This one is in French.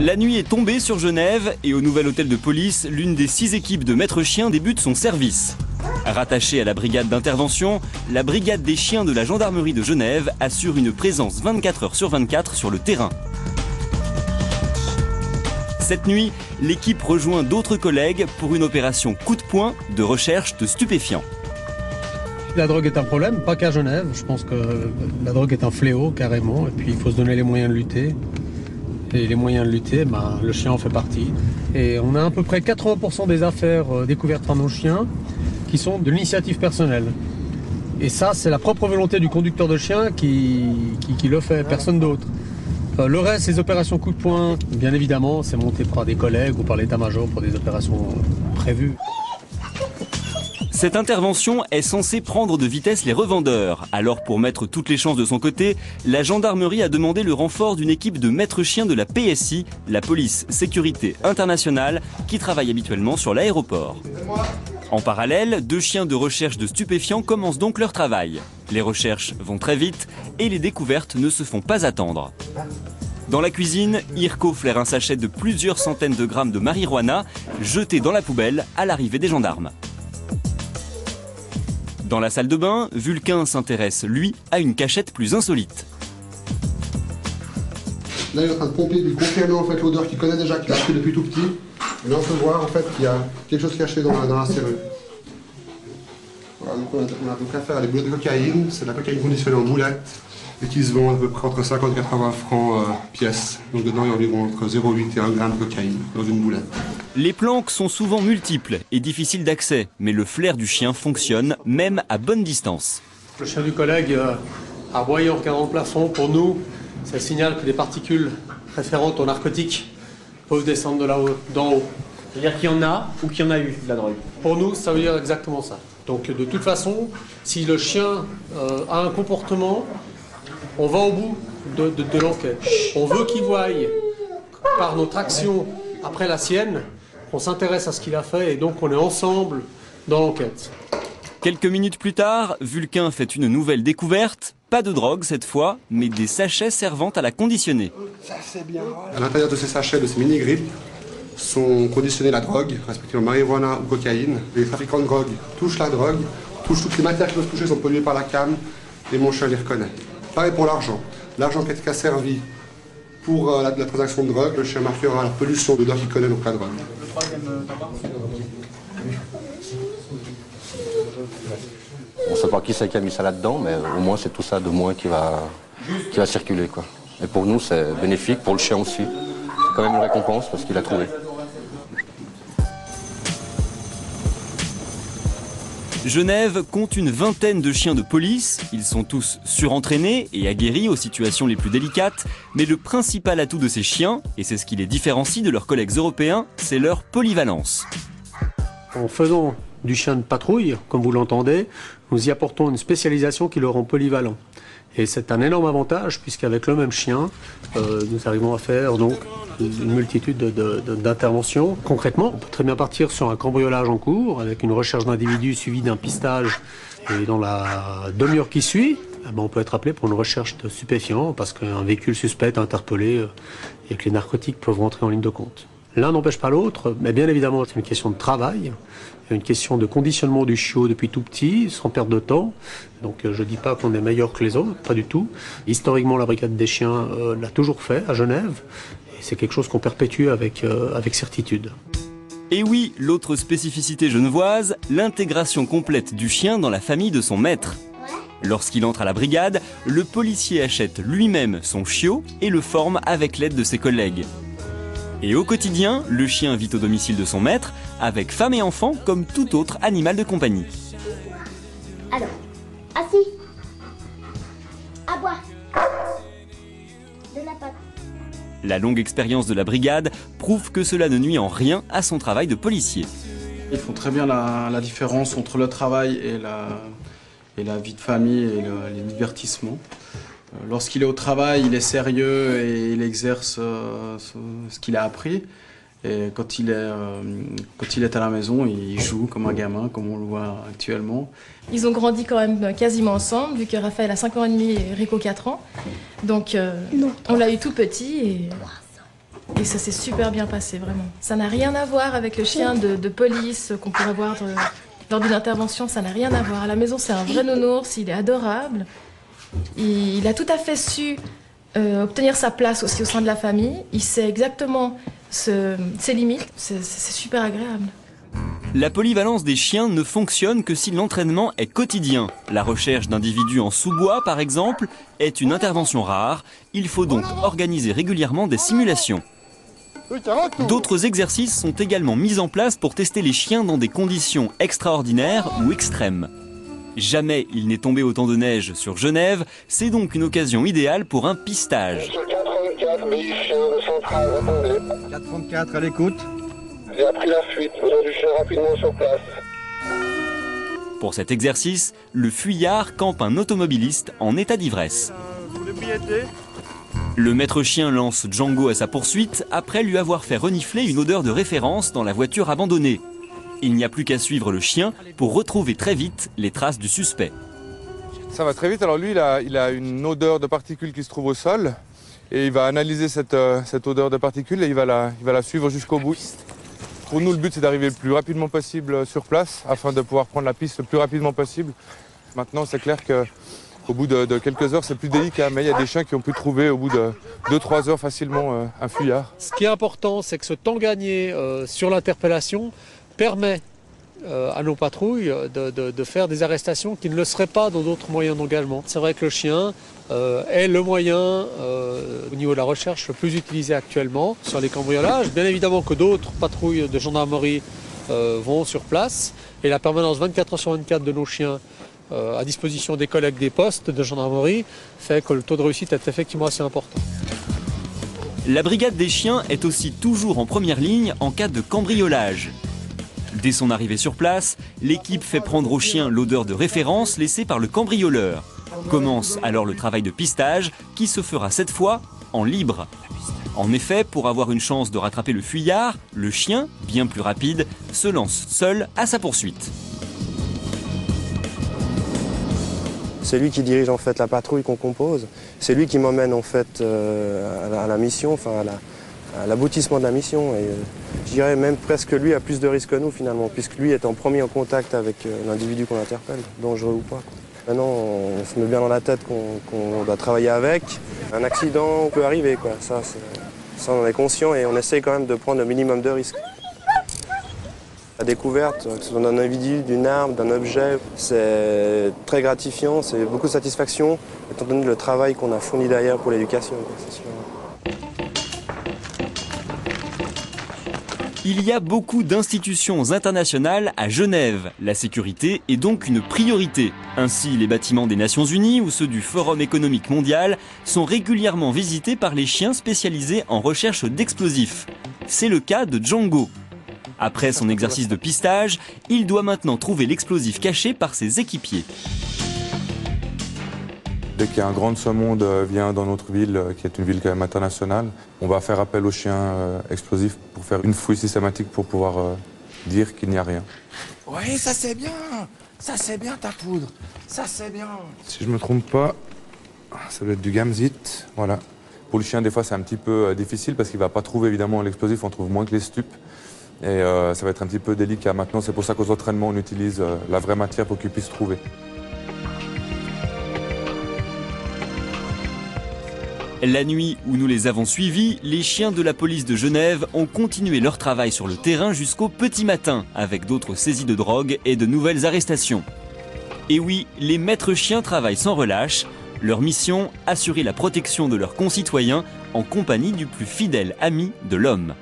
La nuit est tombée sur Genève et au nouvel hôtel de police, l'une des 6 équipes de maîtres chiens débute son service. Rattachée à la brigade d'intervention, la brigade des chiens de la gendarmerie de Genève assure une présence 24 heures sur 24 sur le terrain. Cette nuit, l'équipe rejoint d'autres collègues pour une opération coup de poing de recherche de stupéfiants. La drogue est un problème, pas qu'à Genève. Je pense que la drogue est un fléau carrément et puis il faut se donner les moyens de lutter. Et les moyens de lutter, le chien en fait partie. Et on a à peu près 80% des affaires découvertes par nos chiens qui sont de l'initiative personnelle. Et ça, c'est la propre volonté du conducteur de chien qui le fait, personne d'autre. Le reste, les opérations coup de poing, bien évidemment, c'est monté par des collègues ou par l'état-major pour des opérations prévues. Cette intervention est censée prendre de vitesse les revendeurs. Alors pour mettre toutes les chances de son côté, la gendarmerie a demandé le renfort d'une équipe de maîtres chiens de la PSI, la police sécurité internationale, qui travaille habituellement sur l'aéroport. En parallèle, 2 chiens de recherche de stupéfiants commencent donc leur travail. Les recherches vont très vite et les découvertes ne se font pas attendre. Dans la cuisine, Irko flaire un sachet de plusieurs centaines de grammes de marijuana, jeté dans la poubelle à l'arrivée des gendarmes. Dans la salle de bain, Vulcain s'intéresse, lui, à une cachette plus insolite. Là, il est en train de pomper, lui confirmer en fait l'odeur qu'il connaît déjà, qu'il a appris depuis tout petit. Et là, on peut voir en fait qu'il y a quelque chose caché dans la serrure. Voilà, donc on a donc affaire à des boulettes de cocaïne. C'est de la cocaïne conditionnée en boulettes et qui se vend à peu près entre 50 et 80 francs pièce. Donc dedans, il y a environ entre 0,8 et 1 gramme de cocaïne dans une boulette. Les planques sont souvent multiples et difficiles d'accès, mais le flair du chien fonctionne même à bonne distance. Le chien du collègue, aboyant en regardant le plafond, pour nous, c'est le signal que des particules référentes aux narcotiques peuvent descendre d'en haut. C'est-à-dire qu'il y en a ou qu'il y en a eu de la drogue. Pour nous, ça veut dire exactement ça. Donc de toute façon, si le chien a un comportement, on va au bout de l'enquête. On veut qu'il voie par notre action après la sienne, on s'intéresse à ce qu'il a fait et donc on est ensemble dans l'enquête. Quelques minutes plus tard, Vulcain fait une nouvelle découverte. Pas de drogue cette fois, mais des sachets servant à la conditionner. Ça, c'est bien. À l'intérieur de ces sachets, de ces mini-grippes, sont conditionnés la drogue, respectivement marijuana ou cocaïne. Les trafiquants de drogue touchent la drogue, touchent toutes les matières qui peuvent toucher, sont polluées par la canne, et mon chien les reconnaît. Pareil pour l'argent. L'argent qui a servi pour la transaction de drogue, le chien marquera la pollution de l'odeur qu'il connaît, donc la drogue. Le troisième tabac. On ne sait pas qui c'est qui a mis ça là-dedans, mais au moins c'est tout ça de moins qui va circuler, quoi. Et pour nous, c'est bénéfique, pour le chien aussi. C'est quand même une récompense parce qu'il a trouvé. Genève compte une vingtaine de chiens de police. Ils sont tous surentraînés et aguerris aux situations les plus délicates. Mais le principal atout de ces chiens, et c'est ce qui les différencie de leurs collègues européens, c'est leur polyvalence. En faisant du chien de patrouille, comme vous l'entendez, nous y apportons une spécialisation qui le rend polyvalent. Et c'est un énorme avantage puisqu'avec le même chien, nous arrivons à faire donc une multitude d'interventions. Concrètement, on peut très bien partir sur un cambriolage en cours avec une recherche d'individus suivie d'un pistage. Et dans la demi-heure qui suit, on peut être appelé pour une recherche de stupéfiants parce qu'un véhicule suspect est interpellé et que les narcotiques peuvent rentrer en ligne de compte. L'un n'empêche pas l'autre, mais bien évidemment c'est une question de travail, une question de conditionnement du chiot depuis tout petit, sans perdre de temps. Donc je ne dis pas qu'on est meilleur que les autres, pas du tout. Historiquement, la brigade des chiens l'a toujours fait à Genève, et c'est quelque chose qu'on perpétue avec certitude. Et oui, l'autre spécificité genevoise, l'intégration complète du chien dans la famille de son maître. Lorsqu'il entre à la brigade, le policier achète lui-même son chiot et le forme avec l'aide de ses collègues. Et au quotidien, le chien vit au domicile de son maître, avec femme et enfant comme tout autre animal de compagnie. Alors, assis, aboie, de la patte. La longue expérience de la brigade prouve que cela ne nuit en rien à son travail de policier. Ils font très bien la différence entre le travail et la vie de famille et les divertissements. Lorsqu'il est au travail, il est sérieux et il exerce ce qu'il a appris. Et quand il est à la maison, il joue comme un gamin, comme on le voit actuellement. Ils ont grandi quand même quasiment ensemble, vu que Raphaël a 5 ans et demi et Rico 4 ans. Donc on l'a eu tout petit et Et ça s'est super bien passé, vraiment. Ça n'a rien à voir avec le chien de police qu'on pourrait voir lors d'une intervention, ça n'a rien à voir. À la maison, c'est un vrai nounours, il est adorable. Il a tout à fait su obtenir sa place aussi au sein de la famille. Il sait exactement ses limites, c'est super agréable. La polyvalence des chiens ne fonctionne que si l'entraînement est quotidien. La recherche d'individus en sous-bois, par exemple, est une intervention rare. Il faut donc organiser régulièrement des simulations. D'autres exercices sont également mis en place pour tester les chiens dans des conditions extraordinaires ou extrêmes. Jamais il n'est tombé autant de neige sur Genève, c'est donc une occasion idéale pour un pistage. 434 à l'écoute. J'ai appris la fuite, besoin du chien rapidement sur place. Pour cet exercice, le fuyard campe un automobiliste en état d'ivresse. Le maître chien lance Django à sa poursuite après lui avoir fait renifler une odeur de référence dans la voiture abandonnée. Il n'y a plus qu'à suivre le chien pour retrouver très vite les traces du suspect. Ça va très vite. Alors lui, il a une odeur de particules qui se trouve au sol et il va analyser cette odeur de particules et il va la suivre jusqu'au bout. Pour nous, le but, c'est d'arriver le plus rapidement possible sur place afin de pouvoir prendre la piste le plus rapidement possible. Maintenant, c'est clair qu'au bout de quelques heures, c'est plus délicat, mais il y a des chiens qui ont pu trouver au bout de 2-3 heures facilement un fuyard. Ce qui est important, c'est que ce temps gagné sur l'interpellation permet à nos patrouilles de faire des arrestations qui ne le seraient pas dans d'autres moyens d'engagement. C'est vrai que le chien est le moyen au niveau de la recherche le plus utilisé actuellement sur les cambriolages. Bien évidemment que d'autres patrouilles de gendarmerie vont sur place et la permanence 24 heures sur 24 de nos chiens à disposition des collègues des postes de gendarmerie fait que le taux de réussite est effectivement assez important. La brigade des chiens est aussi toujours en première ligne en cas de cambriolage. Dès son arrivée sur place, l'équipe fait prendre au chien l'odeur de référence laissée par le cambrioleur. Commence alors le travail de pistage qui se fera cette fois en libre. En effet, pour avoir une chance de rattraper le fuyard, le chien, bien plus rapide, se lance seul à sa poursuite. C'est lui qui dirige en fait la patrouille qu'on compose. C'est lui qui m'emmène en fait à la mission, enfin à l'aboutissement de la mission. Et je dirais même presque lui a plus de risques que nous finalement, puisque lui est en premier en contact avec l'individu qu'on interpelle, dangereux ou pas. Maintenant, on se met bien dans la tête qu'on doit travailler avec. Un accident peut arriver, quoi. Ça, on en est conscient et on essaye quand même de prendre le minimum de risques. La découverte, que ce soit d'un individu, d'une arme, d'un objet, c'est très gratifiant, c'est beaucoup de satisfaction, étant donné le travail qu'on a fourni derrière pour l'éducation, c'est sûr. Il y a beaucoup d'institutions internationales à Genève. La sécurité est donc une priorité. Ainsi, les bâtiments des Nations Unies ou ceux du Forum économique mondial sont régulièrement visités par les chiens spécialisés en recherche d'explosifs. C'est le cas de Django. Après son exercice de pistage, il doit maintenant trouver l'explosif caché par ses équipiers. Dès qu'un grand de ce monde vient dans notre ville, qui est une ville quand même internationale, on va faire appel aux chiens explosifs pour faire une fouille systématique pour pouvoir dire qu'il n'y a rien. Oui, ça c'est bien ta poudre, ça c'est bien. Si je ne me trompe pas, ça doit être du gamzit, voilà. Pour le chien, des fois, c'est un petit peu difficile parce qu'il ne va pas trouver évidemment l'explosif, on trouve moins que les stupes. Et ça va être un petit peu délicat maintenant, c'est pour ça qu'aux entraînements, on utilise la vraie matière pour qu'il puisse trouver. La nuit où nous les avons suivis, les chiens de la police de Genève ont continué leur travail sur le terrain jusqu'au petit matin, avec d'autres saisies de drogue et de nouvelles arrestations. Et oui, les maîtres chiens travaillent sans relâche. Leur mission, assurer la protection de leurs concitoyens en compagnie du plus fidèle ami de l'homme.